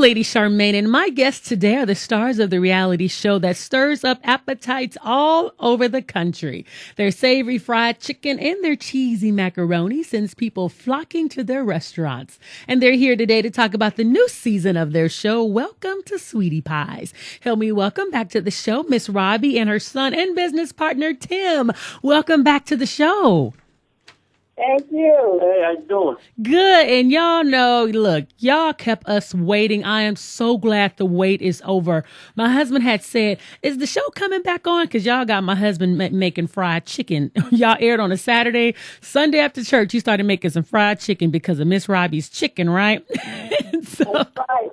Lady Charmaine, and my guests today are the stars of the reality show that stirs up appetites all over the country. Their savory fried chicken and their cheesy macaroni sends people flocking to their restaurants. And they're here today to talk about the new season of their show. Welcome to Sweetie Pies. Help me welcome back to the show Miss Robbie and her son and business partner Tim. Welcome back to the show. Thank you. Hey, how you doing? Good. And y'all know, look, y'all kept us waiting. I am so glad the wait is over. My husband had said, is the show coming back on? Because y'all got my husband making fried chicken. Y'all aired on a Saturday. Sunday after church, you started making some fried chicken because of Miss Robbie's chicken, right? That's right.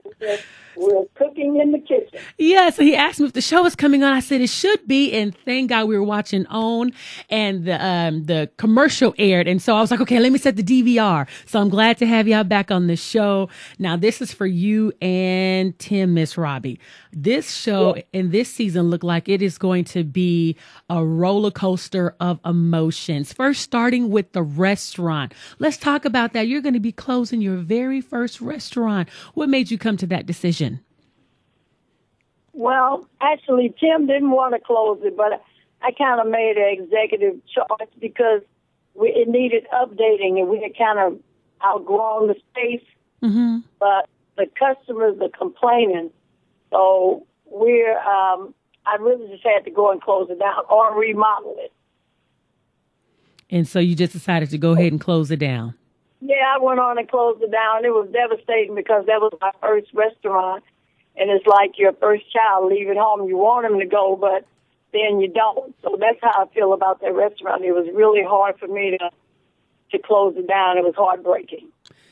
We're cooking in the kitchen. Yeah, so he asked me if the show was coming on. I said it should be, and thank God we were watching OWN, and the commercial aired, and so I was like, okay, let me set the DVR. So I'm glad to have y'all back on the show. Now, this is for you and Tim, Miss Robbie. This show and this season look like it is going to be a roller coaster of emotions. First, starting with the restaurant. Let's talk about that. You're going to be closing your very first restaurant. What made you come to that decision? Well, actually, Tim didn't want to close it, but I kind of made an executive choice because it needed updating, and we had kind of outgrown the space. Mm-hmm. But the customers are complaining, so I really just had to go and close it down or remodel it. And so you just decided to go ahead and close it down. Yeah, I went on and closed it down. It was devastating because that was my first restaurant. And it's like your first child leaving home. You want him to go, but then you don't. So that's how I feel about that restaurant. It was really hard for me to close it down. It was heartbreaking.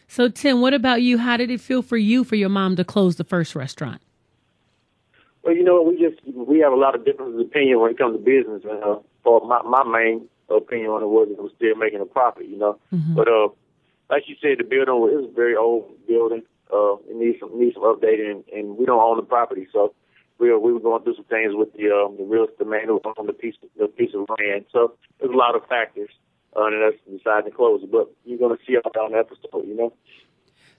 So, Tim, what about you? How did it feel for you, for your mom to close the first restaurant? Well, you know, we have a lot of different opinion when it comes to business. For my main opinion on it was still making a profit, you know. Mm-hmm. But like you said, the building is a very old building. It needs some updating, and we don't own the property, so we were going through some things with the real estate man who owned the piece of land. So there's a lot of factors, and us deciding to close it. But you're going to see all on the episode, you know.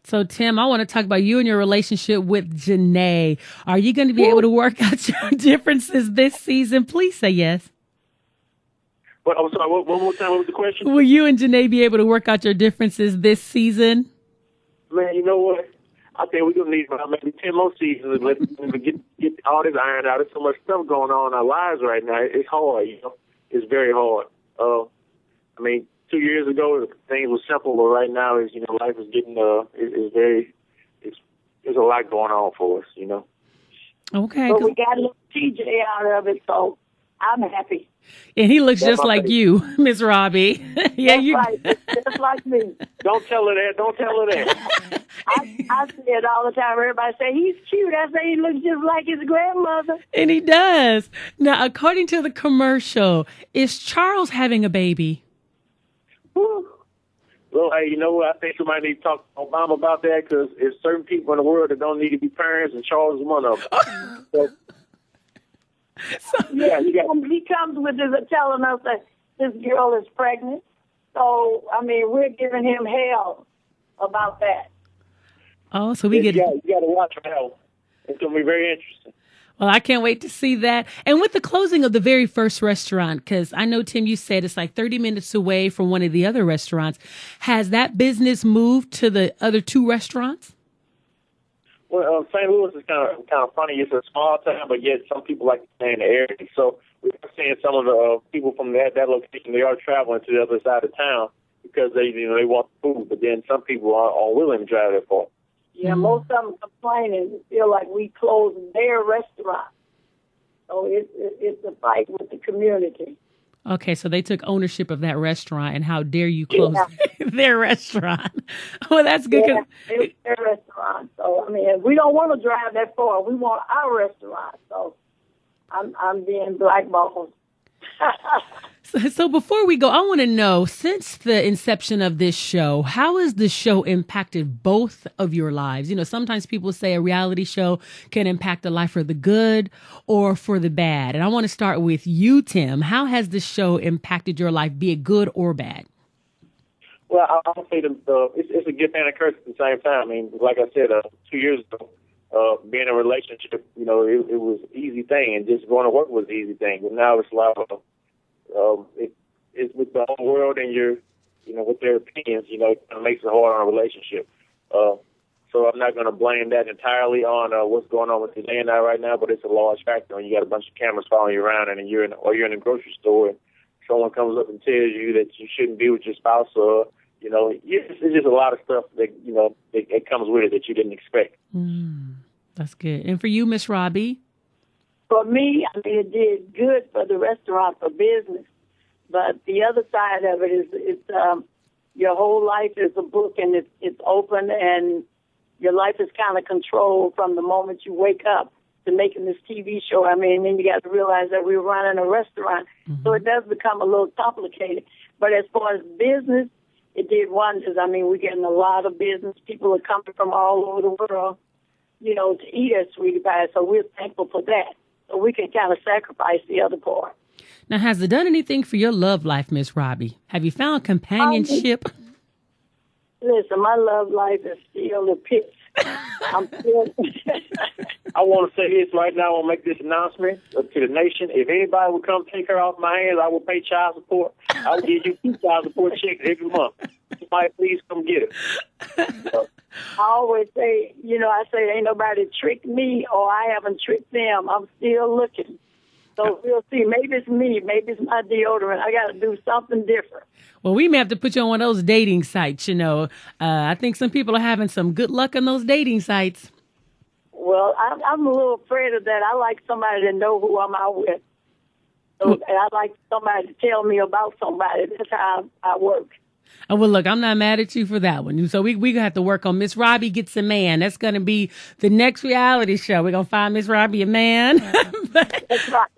So, Tim, I want to talk about you and your relationship with Janae. Are you going to be able to work out your differences this season? Please say yes. But I'm sorry. One more time. What was the question? Will you and Janae be able to work out your differences this season? Man, you know what? I think we're going to need about maybe 10 more seasons to get all this ironed out. There's so much stuff going on in our lives right now. It's hard, you know. It's very hard. I mean, 2 years ago, things were simple, but right now, is life is getting, there's a lot going on for us, you know. Okay. But we got a little TJ out of it, so I'm happy. And he looks just like you, Miss Robbie. Yeah, that's right. Just like me. Don't tell her that. Don't tell her that. I say it all the time. Everybody say, he's cute. I say he looks just like his grandmother. And he does. Now, according to the commercial, is Charles having a baby? Whew. Well, hey, you know what? I think somebody needs to talk to Obama about that because there's certain people in the world that don't need to be parents, and Charles is one of them. Yeah, he comes with this telling us that this girl is pregnant. So, I mean, we're giving him hell about that. Oh, so you got to watch for hell. It's going to be very interesting. Well, I can't wait to see that. And with the closing of the very first restaurant, because I know, Tim, you said it's like 30 minutes away from one of the other restaurants. Has that business moved to the other two restaurants? Well, St. Louis is kind of funny. It's a small town, but yet some people like to stay in the area. So we're seeing some of the people from that location. They are traveling to the other side of town because they want food. But then some people are willing to drive that far. Yeah, most of them complaining, feel like we closed their restaurant. So it's a fight with the community. Okay, so they took ownership of that restaurant, and how dare you close their restaurant? Well, that's good. Yeah, it's their restaurant. So, I mean, we don't want to drive that far. We want our restaurant. So I'm being blackballed. So before we go, I want to know, since the inception of this show, how has the show impacted both of your lives? You know, sometimes people say a reality show can impact a life for the good or for the bad. And I want to start with you, Tim. How has the show impacted your life, be it good or bad? Well, I'll say it's a gift and a curse at the same time. I mean, like I said, 2 years ago, being in a relationship, you know, it was an easy thing, and just going to work was an easy thing. But now it's like, it's with the whole world and your, you know, with their opinions, you know, it kind of makes it hard on a relationship. So I'm not going to blame that entirely on what's going on with today and now right now, but it's a large factor when you got a bunch of cameras following you around, and you're in a grocery store, and someone comes up and tells you that you shouldn't be with your spouse, or, you know, it's just a lot of stuff that, you know, it comes with it that you didn't expect. That's good. And for you, Miss Robbie? For me, I mean, it did good for the restaurant, for business. But the other side of it is it's your whole life is a book, and it's open, and your life is kind of controlled from the moment you wake up to making this TV show. I mean, then you got to realize that we're running a restaurant, so it does become a little complicated. But as far as business, it did wonders. I mean, we're getting a lot of business. People are coming from all over the world, you know, to eat at Sweetie Pie, so we're thankful for that. So we can kind of sacrifice the other part. Now, has it done anything for your love life, Miss Robbie? Have you found companionship? Listen, my love life is still the pits. I'm still... I want to say this right now. I want to make this announcement to the nation. If anybody would come take her off my hands, I will pay child support. I will give you 2 child support checks every month. Somebody please come get her. I always say, you know, I say ain't nobody tricked me, or I haven't tricked them. I'm still looking. So we'll see. Maybe it's me. Maybe it's my deodorant. I got to do something different. Well, we may have to put you on one of those dating sites, you know. I think some people are having some good luck on those dating sites. Well, I'm a little afraid of that. I like somebody to know who I'm out with. So, and I like somebody to tell me about somebody. That's how I work. Oh, well, look, I'm not mad at you for that one. So we gonna have to work on Miss Robbie Gets a Man. That's going to be the next reality show. We're going to find Miss Robbie a man. That's right.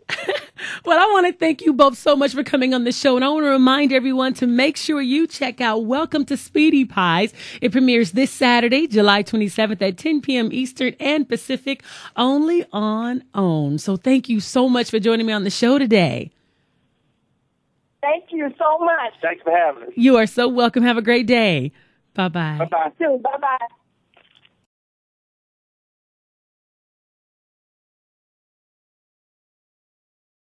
Well, I want to thank you both so much for coming on the show. And I want to remind everyone to make sure you check out Welcome to Sweetie Pies. It premieres this Saturday, July 27th at 10 p.m. Eastern and Pacific, only on OWN. So thank you so much for joining me on the show today. Thank you so much. Thanks for having us. You are so welcome. Have a great day. Bye-bye. Bye-bye. Bye-bye.